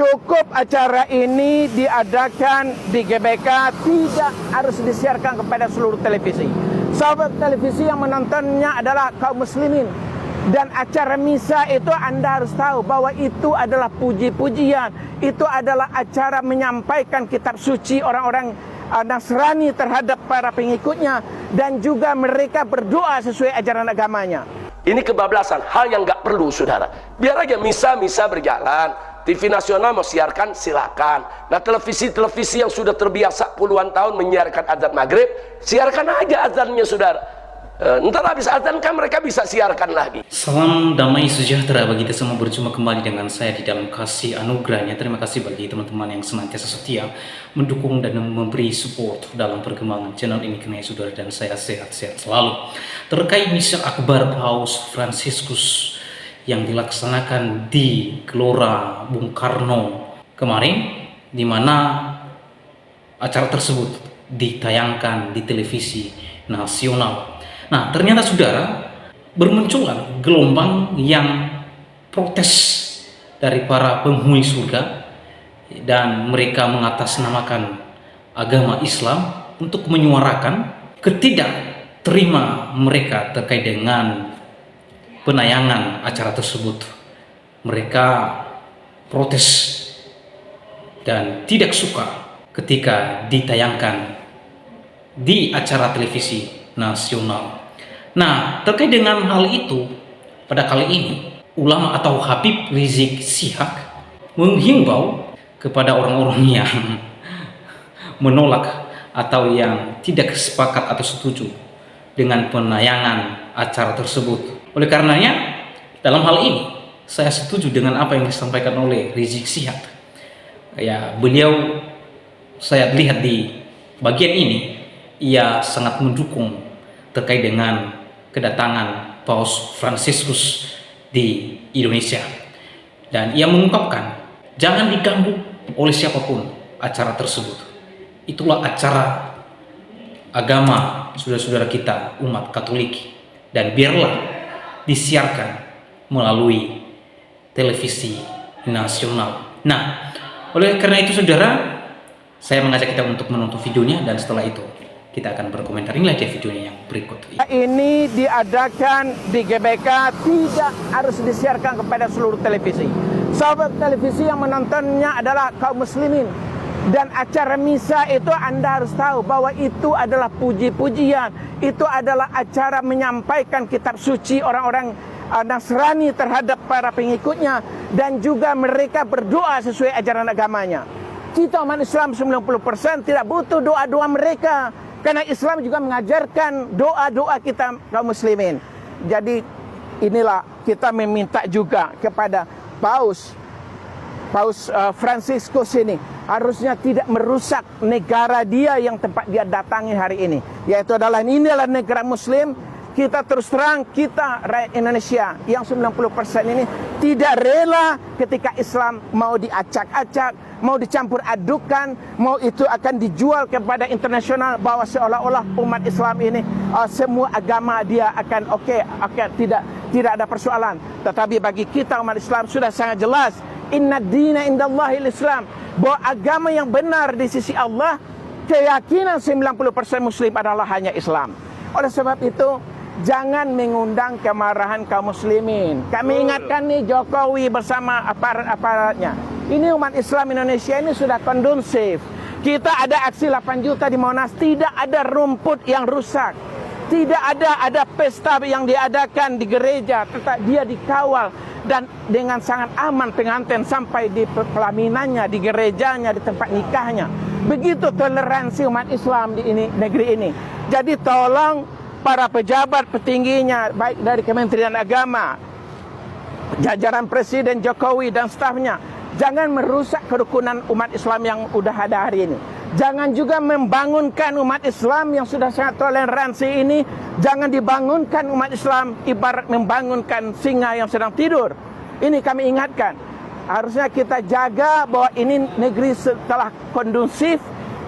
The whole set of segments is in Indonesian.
Cukup acara ini diadakan di GBK, tidak harus disiarkan kepada seluruh televisi. Sahabat televisi yang menontonnya adalah kaum muslimin. Dan acara misa itu Anda harus tahu bahwa itu adalah puji-pujian. Itu adalah acara menyampaikan kitab suci orang-orang Nasrani terhadap para pengikutnya. Dan juga mereka berdoa sesuai ajaran agamanya. Ini kebablasan, hal yang nggak perlu, saudara. Biar aja misa-misa berjalan. TV nasional mau siarkan, silakan. Nah, televisi-televisi yang sudah terbiasa puluhan tahun menyiarkan azan maghrib, siarkan aja azannya, saudara. Ntar habis azan kan mereka bisa siarkan lagi. Salam damai sejahtera bagi kita semua, berjumpa kembali dengan saya di dalam kasih anugerahnya. Terima kasih bagi teman-teman yang senantiasa setia mendukung dan memberi support dalam perkembangan channel ini, karena saudara dan saya sehat-sehat selalu. Terkait misa akbar Paus Fransiskus yang dilaksanakan di Gelora Bung Karno kemarin, di mana acara tersebut ditayangkan di televisi nasional. Nah, ternyata saudara, bermunculan gelombang yang protes dari para penghuni surga, dan mereka mengatasnamakan agama Islam untuk menyuarakan ketidakterima mereka terkait dengan penayangan acara tersebut. Mereka protes dan tidak suka ketika ditayangkan di acara televisi nasional. Nah, terkait dengan hal itu, pada kali ini ulama atau Habib Rizik Syihak menghimbau kepada orang-orang yang menolak atau yang tidak sepakat atau setuju dengan penayangan acara tersebut. Oleh karenanya, dalam hal ini saya setuju dengan apa yang disampaikan oleh Rizik Syihak. Ya, beliau, saya lihat di bagian ini, ia sangat mendukung terkait dengan kedatangan Paus Fransiskus di Indonesia. Dan ia mengungkapkan, jangan diganggu oleh siapapun acara tersebut. Itulah acara agama saudara-saudara kita umat Katolik, dan biarlah disiarkan melalui televisi nasional. Nah, oleh karena itu saudara, saya mengajak kita untuk menonton videonya, dan setelah itu kita akan berkomentar. Inilah dia videonya yang berikut. Ini diadakan di GBK, tidak harus disiarkan kepada seluruh televisi. Sahabat televisi yang menontonnya adalah kaum muslimin. Dan acara misa itu Anda harus tahu bahwa itu adalah puji-pujian. Itu adalah acara menyampaikan kitab suci orang-orang Nasrani terhadap para pengikutnya. Dan juga mereka berdoa sesuai ajaran agamanya. Kita umat Islam 90% tidak butuh doa-doa mereka, karena Islam juga mengajarkan doa-doa kita kaum muslimin. Jadi inilah kita meminta juga kepada Paus Fransiskus ini harusnya tidak merusak negara dia yang tempat dia datangi hari ini, yaitu inilah negara muslim. Kita terus terang, kita rakyat Indonesia yang 90% ini tidak rela ketika Islam mau diacak-acak, mau dicampur adukan, mau itu akan dijual kepada internasional, bahwa seolah-olah umat Islam ini semua agama dia akan oke, tidak ada persoalan. Tetapi bagi kita umat Islam sudah sangat jelas, inna dina indallahil Islam, bahwa agama yang benar di sisi Allah, keyakinan 90% muslim adalah hanya Islam. Oleh sebab itu, jangan mengundang kemarahan kaum muslimin. Kami ingatkan nih, Jokowi bersama aparat-aparatnya. Ini umat Islam Indonesia ini sudah kondusif. Kita ada aksi 8 juta di Monas, tidak ada rumput yang rusak. Tidak ada pesta yang diadakan di gereja, tetap dia dikawal dan dengan sangat aman pengantin sampai di pelaminannya, di gerejanya, di tempat nikahnya. Begitu toleransi umat Islam di negeri ini. Jadi tolong para pejabat petingginya, baik dari Kementerian Agama, jajaran Presiden Jokowi dan stafnya, jangan merusak kerukunan umat Islam yang udah ada hari ini. Jangan juga membangunkan umat Islam yang sudah sangat toleransi ini. Jangan dibangunkan umat Islam ibarat membangunkan singa yang sedang tidur. Ini kami ingatkan. Harusnya kita jaga bahwa ini negeri setelah kondusif,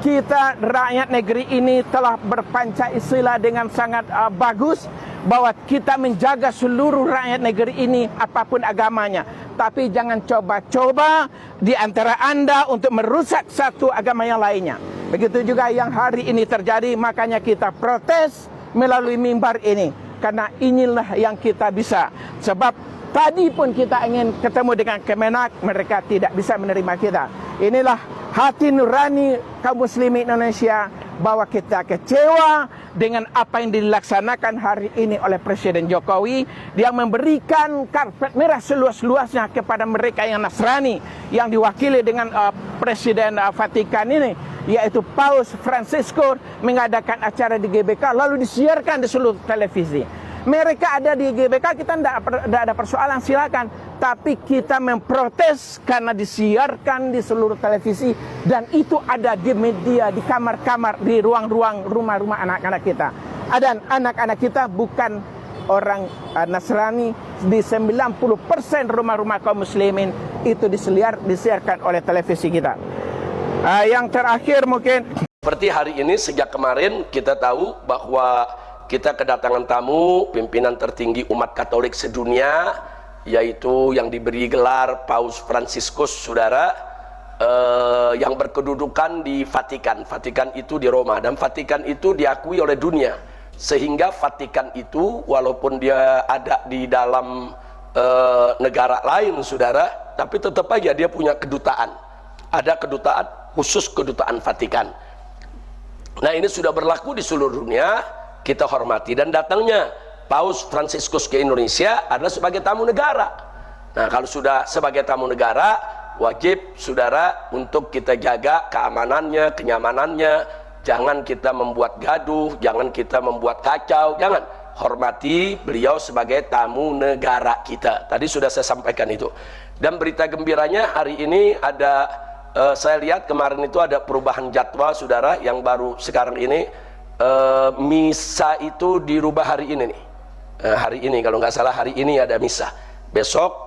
kita rakyat negeri ini telah berpancasila dengan sangat bagus, bahwa kita menjaga seluruh rakyat negeri ini apapun agamanya. Tapi jangan coba-coba di antara Anda untuk merusak satu agama yang lainnya. Begitu juga yang hari ini terjadi, makanya kita protes melalui mimbar ini. Karena inilah yang kita bisa. Sebab tadi pun kita ingin ketemu dengan Kemenak, mereka tidak bisa menerima kita. Inilah hati nurani kaum muslimin Indonesia, bahwa kita kecewa dengan apa yang dilaksanakan hari ini oleh Presiden Jokowi, yang memberikan karpet merah seluas-luasnya kepada mereka yang Nasrani, yang diwakili dengan Presiden Vatikan ini, yaitu Paus Francisco, mengadakan acara di GBK lalu disiarkan di seluruh televisi. Mereka ada di GBK, kita tidak ada persoalan, silakan. Tapi kita memprotes karena disiarkan di seluruh televisi, dan itu ada di media, di kamar-kamar, di ruang-ruang rumah-rumah anak-anak kita. Dan anak-anak kita bukan orang Nasrani. Di 90% rumah-rumah kaum muslimin itu disiarkan oleh televisi kita. Yang terakhir mungkin, seperti hari ini, sejak kemarin kita tahu bahwa kita kedatangan tamu pimpinan tertinggi umat Katolik sedunia, yaitu yang diberi gelar Paus Franciscus, saudara, yang berkedudukan di Vatikan. Vatikan itu di Roma, dan Vatikan itu diakui oleh dunia, sehingga Vatikan itu walaupun dia ada di dalam negara lain, saudara, tapi tetap aja dia punya kedutaan. Ada kedutaan khusus, kedutaan Vatikan. Nah, ini sudah berlaku di seluruh dunia. Kita hormati, dan datangnya Paus Franciscus ke Indonesia adalah sebagai tamu negara. Nah, kalau sudah sebagai tamu negara, wajib saudara untuk kita jaga keamanannya, kenyamanannya. Jangan kita membuat gaduh, jangan kita membuat kacau, jangan. Hormati beliau sebagai tamu negara kita. Tadi sudah saya sampaikan itu. Dan berita gembiranya hari ini ada, saya lihat kemarin itu ada perubahan jadwal, saudara, yang baru sekarang ini. Misa itu dirubah hari ini nih. Hari ini, kalau nggak salah hari ini ada misa. Besok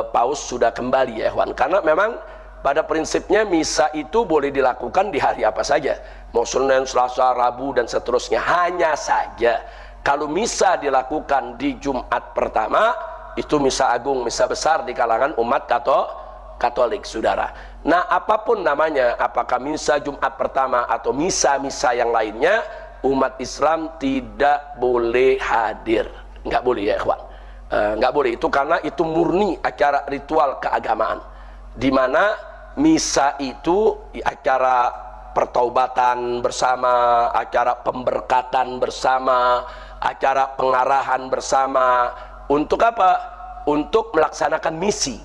Paus sudah kembali, ya kawan. Karena memang pada prinsipnya misa itu boleh dilakukan di hari apa saja, mau Senin, Selasa, Rabu dan seterusnya. Hanya saja kalau misa dilakukan di Jumat pertama, itu misa agung, misa besar di kalangan umat Katolik, saudara. Nah, apapun namanya, apakah misa Jumat pertama atau misa-misa yang lainnya, umat Islam tidak boleh hadir. Nggak boleh, ya ikhwan. Nggak boleh, itu karena itu murni acara ritual keagamaan, di mana misa itu acara pertaubatan bersama, acara pemberkatan bersama, acara pengarahan bersama. Untuk apa? Untuk melaksanakan misi.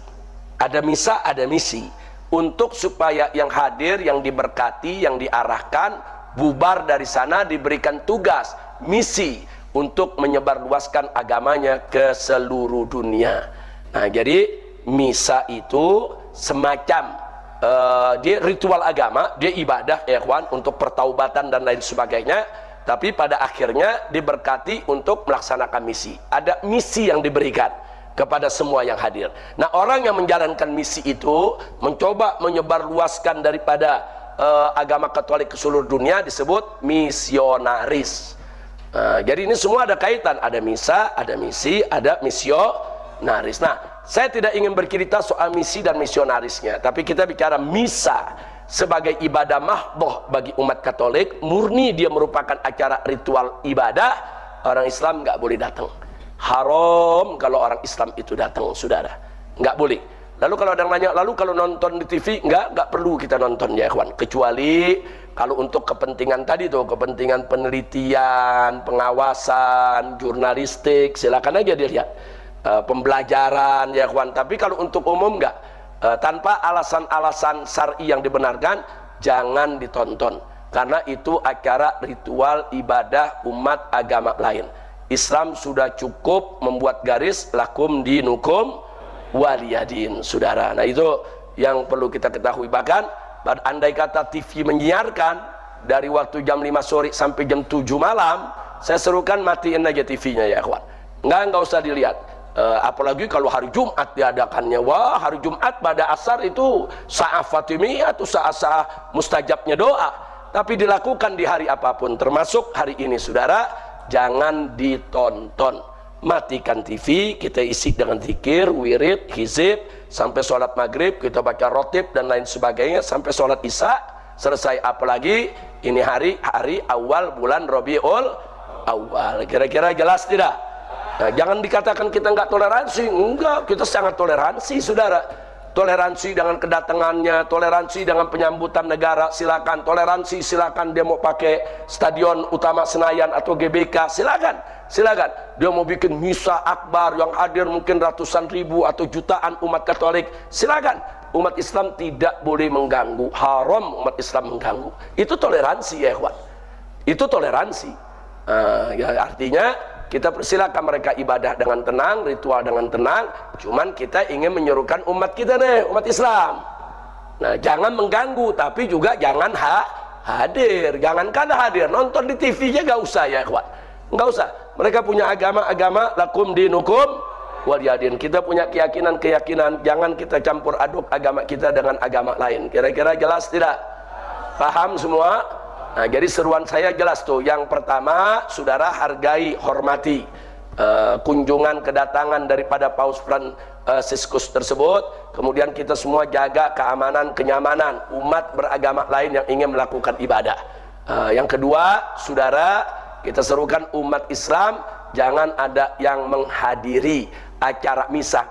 Ada misa, ada misi. Untuk supaya yang hadir, yang diberkati, yang diarahkan, bubar dari sana, diberikan tugas, misi untuk menyebarluaskan agamanya ke seluruh dunia. Nah, jadi misa itu semacam dia ritual agama, dia ibadah, ya kawan, untuk pertaubatan dan lain sebagainya. Tapi pada akhirnya diberkati untuk melaksanakan misi. Ada misi yang diberikan kepada semua yang hadir. Nah, orang yang menjalankan misi itu mencoba menyebarluaskan daripada agama Katolik ke seluruh dunia, disebut misionaris. Jadi ini semua ada kaitan, ada misa, ada misi, ada misionaris. Nah, saya tidak ingin bercerita soal misi dan misionarisnya, tapi kita bicara misa sebagai ibadah mahdhah bagi umat Katolik, murni dia merupakan acara ritual ibadah. Orang Islam nggak boleh datang. Haram kalau orang Islam itu datang, saudara, nggak boleh. Lalu kalau ada yang nanya, lalu kalau nonton di TV, nggak perlu kita nonton, ya kawan, kecuali kalau untuk kepentingan tadi tuh, kepentingan penelitian, pengawasan, jurnalistik, silakan aja dilihat, pembelajaran, ya kawan. Tapi kalau untuk umum nggak, tanpa alasan-alasan syar'i yang dibenarkan, jangan ditonton, karena itu acara ritual ibadah umat agama lain. Islam sudah cukup membuat garis lakum dinukum waliyadin, saudara. Nah, itu yang perlu kita ketahui. Bahkan andai kata TV menyiarkan dari waktu jam 5 sore sampai jam 7 malam, saya serukan matiin aja TV-nya, ya kawan. Nggak usah dilihat. Apalagi kalau hari Jumat diadakannya. Wah, hari Jumat pada asar itu saat Fatimiyah atau saat mustajabnya doa. tapi dilakukan di hari apapun, termasuk hari ini saudara, jangan ditonton. Matikan TV, kita isi dengan zikir, wirid, hizib, sampai sholat maghrib, kita baca rotib dan lain sebagainya, sampai sholat isya, selesai. Apalagi ini hari awal bulan Rabiul Awal. Kira-kira jelas tidak? Nah, jangan dikatakan kita nggak toleransi. Enggak, kita sangat toleransi saudara. Toleransi dengan kedatangannya, toleransi dengan penyambutan negara, silakan. Toleransi silakan, dia mau pakai stadion utama Senayan atau GBK, silakan. Silakan. Dia mau bikin misa akbar yang hadir mungkin ratusan ribu atau jutaan umat Katolik, silakan. Umat Islam tidak boleh mengganggu, haram umat Islam mengganggu. Itu toleransi ya ikhwan. Itu toleransi. Ya, artinya kita persilakan mereka ibadah dengan tenang, ritual dengan tenang. Cuman kita ingin menyerukan umat kita nih, umat Islam. Nah, jangan mengganggu, tapi juga jangan hadir. Jangankan hadir, nonton di TV-nya gak usah ya ikhwan. Gak usah. Mereka punya agama lakum dinukum waliyadin. Kita punya keyakinan, jangan kita campur aduk agama kita dengan agama lain. Kira-kira jelas tidak? Paham semua? Nah, jadi seruan saya jelas tuh. Yang pertama, saudara hargai, hormati kunjungan kedatangan daripada Paus Fransiskus tersebut. Kemudian kita semua jaga keamanan, kenyamanan umat beragama lain yang ingin melakukan ibadah. Yang kedua, saudara, kita serukan umat Islam jangan ada yang menghadiri acara misa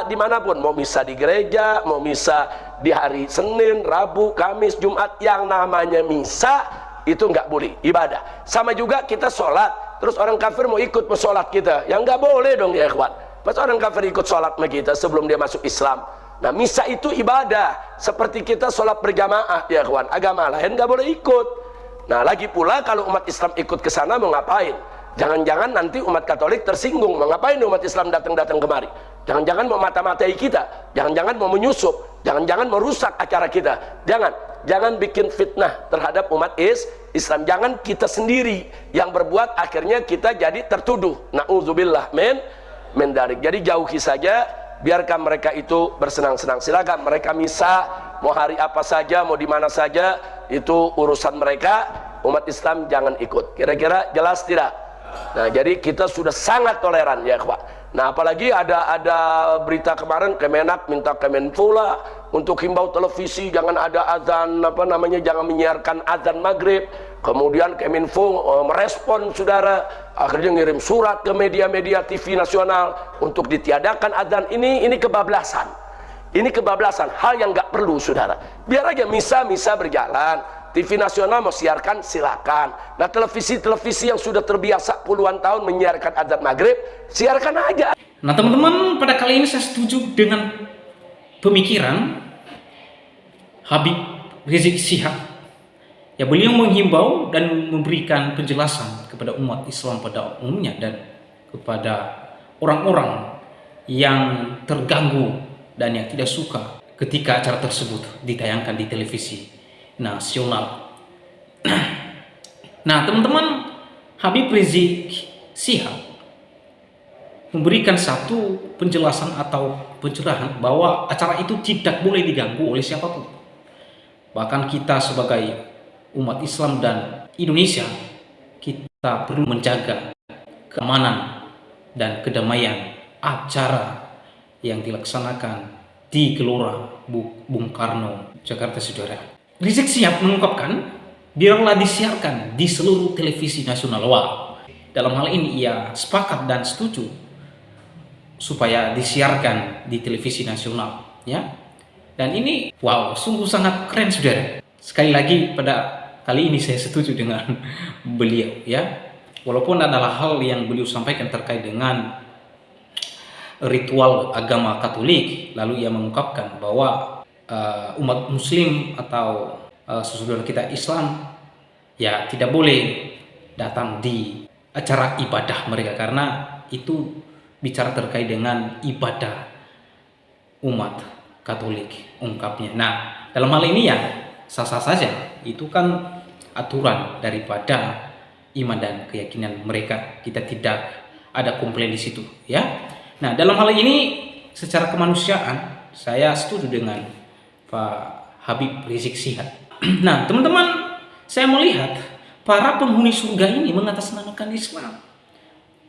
dimanapun, mau misa di gereja, mau misa di hari Senin, Rabu, Kamis, Jumat, yang namanya misa itu nggak boleh ibadah. Sama juga kita sholat, terus orang kafir mau ikut sholat kita, yang nggak boleh dong ya ikhwan. Pas orang kafir ikut sholat sama kita sebelum dia masuk Islam. Nah, misa itu ibadah, seperti kita sholat berjamaah ya ikhwan. Agama lain nggak boleh ikut. Nah, lagi pula kalau umat Islam ikut ke sana mau ngapain? Jangan-jangan nanti umat Katolik tersinggung, mau ngapain umat Islam datang-datang kemari? Jangan-jangan mau mata-matai kita, jangan-jangan mau menyusup, jangan-jangan merusak acara kita. Jangan bikin fitnah terhadap umat Islam. Jangan kita sendiri yang berbuat akhirnya kita jadi tertuduh. Na'udzubillah min dzalik. Jadi jauhi saja, biarkan mereka itu bersenang-senang. Silakan mereka misa mau hari apa saja, mau di mana saja, itu urusan mereka. Umat Islam jangan ikut. Kira-kira jelas tidak? Nah, jadi kita sudah sangat toleran ya ikhwan. Nah, apalagi ada berita kemarin Kemenak minta Kemenfo lah untuk himbau televisi jangan ada azan jangan menyiarkan azan maghrib. Kemudian Kemenfo merespon saudara, akhirnya ngirim surat ke media-media TV nasional untuk ditiadakan azan. Ini kebablasan. Ini kebablasan, hal yang nggak perlu saudara. Biar aja misa berjalan. TV nasional mau siarkan silakan. Nah, televisi-televisi yang sudah terbiasa puluhan tahun menyiarkan azan maghrib, siarkan aja. Nah teman-teman, pada kali ini saya setuju dengan pemikiran Habib Rizik Syihab. Ya, beliau menghimbau dan memberikan penjelasan kepada umat Islam pada umumnya dan kepada orang-orang yang terganggu dan yang tidak suka ketika acara tersebut ditayangkan di televisi nasional. Nah teman-teman, Habib Rizik Syihab memberikan satu penjelasan atau pencerahan bahwa acara itu tidak boleh diganggu oleh siapapun. Bahkan kita sebagai umat Islam dan Indonesia, kita perlu menjaga keamanan dan kedamaian acara yang dilaksanakan di Gelora Bung Karno, Jakarta saudara. Rizik Syihab mengungkapkan, biarlah disiarkan di seluruh televisi nasional. Wah, dalam hal ini ia sepakat dan setuju supaya disiarkan di televisi nasional, ya. Dan ini, wow, sungguh sangat keren saudara. Sekali lagi pada kali ini saya setuju dengan beliau, ya. Walaupun adalah hal yang beliau sampaikan terkait dengan ritual agama Katolik, lalu ia mengungkapkan bahwa umat Muslim atau saudara kita Islam ya tidak boleh datang di acara ibadah mereka karena itu bicara terkait dengan ibadah umat Katolik, ungkapnya. Nah, dalam hal ini ya sah-sah saja, itu kan aturan daripada iman dan keyakinan mereka, kita tidak ada komplain di situ, ya. Nah, dalam hal ini secara kemanusiaan saya setuju dengan Pak Habib Rizik Syihab. Nah teman-teman, Saya melihat para penghuni surga ini mengatasnamakan Islam.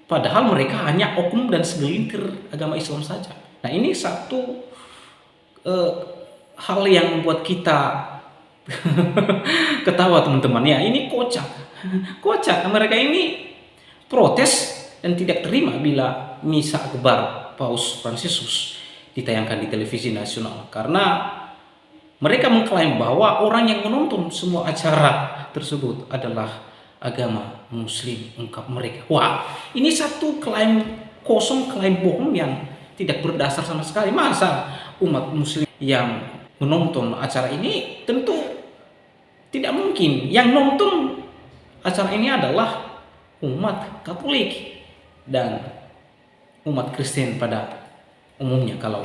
Padahal mereka hanya oknum dan segelintir agama Islam saja. Nah, ini satu hal yang membuat kita ketawa, teman-teman. Ya, ini kocak. Kocak. Mereka ini protes dan tidak terima bila misa akbar Paus Fransiskus ditayangkan di televisi nasional, karena mereka mengklaim bahwa orang yang menonton semua acara tersebut adalah agama Muslim, ungkap mereka. Wah, ini satu klaim kosong, klaim bohong yang tidak berdasar sama sekali. Masa umat Muslim yang menonton acara ini? Tentu tidak mungkin. Yang nonton acara ini adalah umat Katolik dan umat Kristen pada umumnya kalau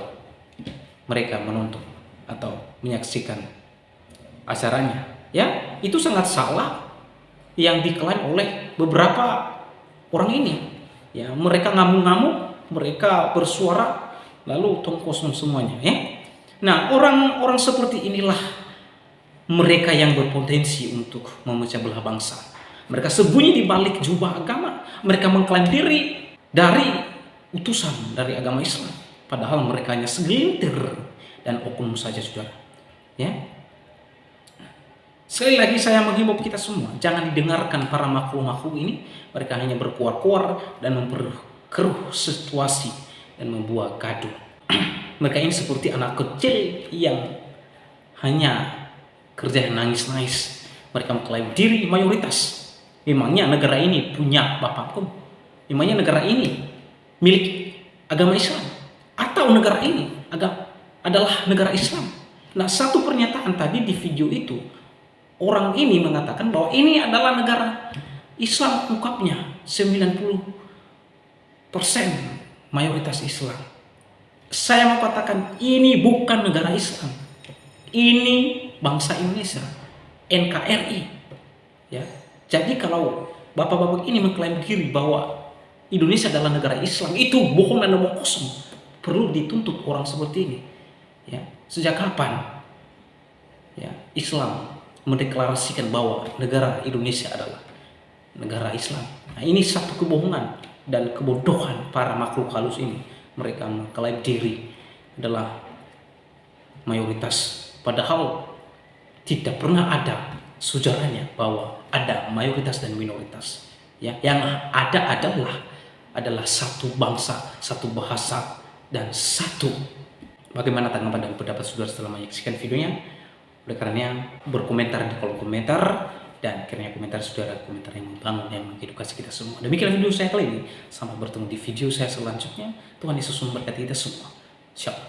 mereka menonton atau menyaksikan acaranya. Ya, itu sangat salah yang diklaim oleh beberapa orang ini. Ya, mereka ngamuk-ngamuk, mereka bersuara lalu tong kosong semuanya, ya. Nah, orang-orang seperti inilah mereka yang berpotensi untuk memecah belah bangsa. Mereka sembunyi di balik jubah agama. Mereka mengklaim diri dari utusan dari agama Islam, padahal mereka hanya segelintir dan oknum saja, saudara. Ya. Sekali lagi saya menghimbau kita semua, jangan didengarkan para makhluk-makhluk ini. Mereka hanya berkuar-kuar dan memperkeruh situasi dan membuat gaduh. Mereka ini seperti anak kecil yang hanya kerja nangis-nangis. Mereka mengklaim diri mayoritas. Memangnya negara ini punya bapak hukum? Memangnya negara ini milik agama Islam? Atau negara ini adalah negara Islam? Nah, satu pernyataan tadi di video itu, orang ini mengatakan bahwa ini adalah negara Islam, ungkapnya 90% mayoritas Islam. Saya mau katakan ini bukan negara Islam. Ini bangsa Indonesia, NKRI. Ya. Jadi kalau bapak-bapak ini mengklaim diri bahwa Indonesia adalah negara Islam, itu bohong dan omong kosong. Perlu dituntut orang seperti ini. Ya. Sejak kapan ya Islam mendeklarasikan bahwa negara Indonesia adalah negara Islam? Nah, ini satu kebohongan dan kebodohan para makhluk halus ini. Mereka mengklaim diri adalah mayoritas, padahal tidak pernah ada sejarahnya bahwa ada mayoritas dan minoritas. Ya, yang ada adalah satu bangsa, satu bahasa, dan satu. Bagaimana tanggapan dan pendapat saudara setelah menyaksikan videonya? Oleh karenanya berkomentar di kolom komentar, dan kiranya komentar saudara komentar yang membangun, yang mengedukasi kita semua. Demikian video saya kali ini. Sampai bertemu di video saya selanjutnya. Tuhan Yesus memberkati kita semua. Shalom.